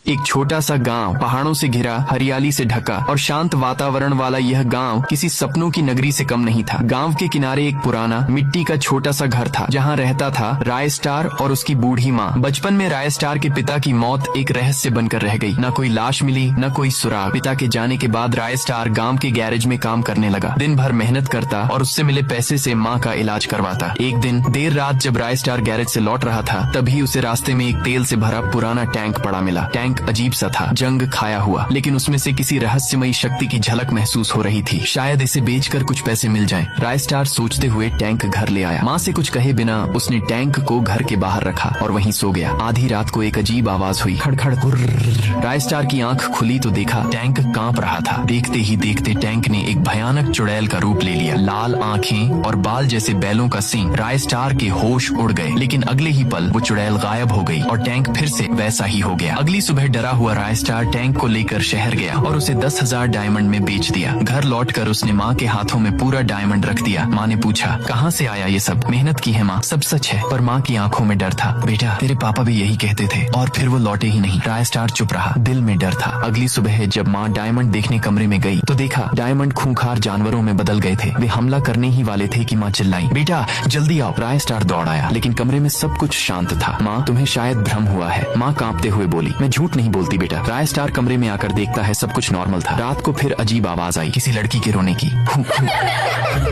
एक छोटा सा गांव, पहाड़ों से घिरा, हरियाली से ढका और शांत वातावरण वाला यह गांव किसी सपनों की नगरी से कम नहीं था। गांव के किनारे एक पुराना मिट्टी का छोटा सा घर था जहां रहता था राय स्टार और उसकी बूढ़ी माँ। बचपन में राय स्टार के पिता की मौत एक रहस्य बनकर रह गई। न कोई लाश मिली, न कोई सुराग। पिता के जाने के बाद राय स्टार गांव के गैरेज में काम करने लगा। दिन भर मेहनत करता और उससे मिले पैसे से माँ का इलाज करवाता। एक दिन देर रात जब राय स्टार गैरेज से लौट रहा था, तभी उसे रास्ते में एक तेल से भरा पुराना टैंक पड़ा मिला। टैंक अजीब सा था, जंग खाया हुआ, लेकिन उसमें से किसी रहस्यमयी शक्ति की झलक महसूस हो रही थी। शायद इसे बेचकर कुछ पैसे मिल जाएं। राय स्टार सोचते हुए टैंक घर ले आया। माँ से कुछ कहे बिना उसने टैंक को घर के बाहर रखा और वहीं सो गया। आधी रात को एक अजीब आवाज हुई, खड़खड़ गुर्र। राय स्टार की आंख खुली तो देखा टैंक कांप रहा था। देखते ही देखते टैंक ने एक भयानक चुड़ैल का रूप ले लिया। लाल आंखें और बाल जैसे बैलों का सींग। राय स्टार के होश उड़ गए, लेकिन अगले ही पल वो चुड़ैल गायब हो गई और टैंक फिर से वैसा ही हो गया। अगली सुबह डरा हुआ राय स्टार टैंक को लेकर शहर गया और उसे 10,000 डायमंड में बेच दिया। घर लौटकर उसने माँ के हाथों में पूरा डायमंड रख दिया। माँ ने पूछा, कहाँ से आया ये सब? मेहनत की है माँ, सब सच है। पर माँ की आंखों में डर था। बेटा, तेरे पापा भी यही कहते थे। और फिर वो लौटे ही नहीं। राय स्टार चुप रहा, दिल में डर था। अगली सुबह जब माँ डायमंड देखने कमरे में गई तो देखा डायमंड खूंखार जानवरों में बदल गए थे। वे हमला करने ही वाले थे कि माँ चिल्लाई, बेटा जल्दी आओ। राय स्टार दौड़ आया, लेकिन कमरे में सब कुछ शांत था। माँ, तुम्हें शायद भ्रम हुआ है। माँ कांपते हुए बोली, मैं झूठ नहीं बोलती बेटा। राय स्टार कमरे में आकर देखता है सब कुछ नॉर्मल था। रात को फिर अजीब आवाज आई, किसी लड़की के रोने की।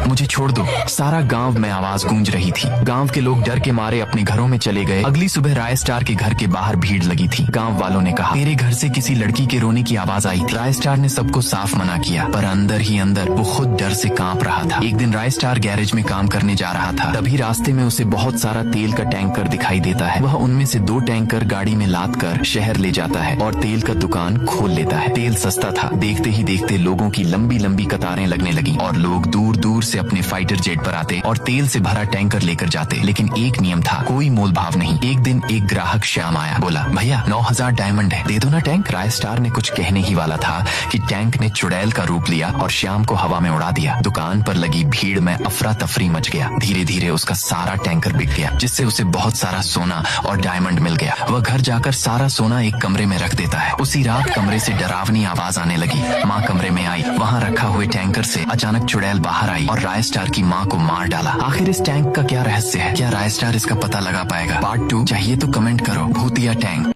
मुझे छोड़ दो। सारा गांव में आवाज गूंज रही थी। गांव के लोग डर के मारे अपने घरों में चले गए। अगली सुबह राय स्टार के घर के बाहर भीड़ लगी थी। गांव वालों ने कहा, तेरे घर से किसी लड़की के रोने की आवाज आई थी। राय स्टार ने सबको साफ मना किया, पर अंदर ही अंदर वो खुद डर से कांप रहा था। एक दिन राय स्टार गैरेज में काम करने जा रहा था, तभी रास्ते में उसे बहुत सारा तेल का टैंकर दिखाई देता है। वह उनमें से 2 टैंकर गाड़ी में लाद कर शहर ले जाता है और तेल का दुकान खोल लेता है। तेल सस्ता था। देखते ही देखते लोगों की लंबी लंबी कतारें लगने लगी और लोग दूर दूर से अपने फाइटर जेट पर आते और तेल से भरा टैंकर लेकर जाते। लेकिन एक नियम था, कोई मोल भाव नहीं। एक दिन एक ग्राहक श्याम आया, बोला, भैया 9,000 डायमंड है, दे दो ना टैंक। राय स्टार ने कुछ कहने ही वाला था कि टैंक ने चुड़ैल का रूप लिया और श्याम को हवा में उड़ा दिया। दुकान पर लगी भीड़ में अफरा तफरी मच गया। धीरे धीरे उसका सारा टैंकर बिक गया, जिससे उसे बहुत सारा सोना और डायमंड मिल गया। वह घर जाकर सारा सोना एक कमरे में रख देता है। उसी रात कमरे से डरावनी आवाज आने लगी। माँ कमरे में आई। वहाँ रखा हुए टैंकर से अचानक चुड़ैल बाहर आई और राय स्टार की माँ को मार डाला। आखिर इस टैंक का क्या रहस्य है? क्या राय स्टार इसका पता लगा पाएगा? पार्ट 2 चाहिए तो कमेंट करो। भूतिया टैंक।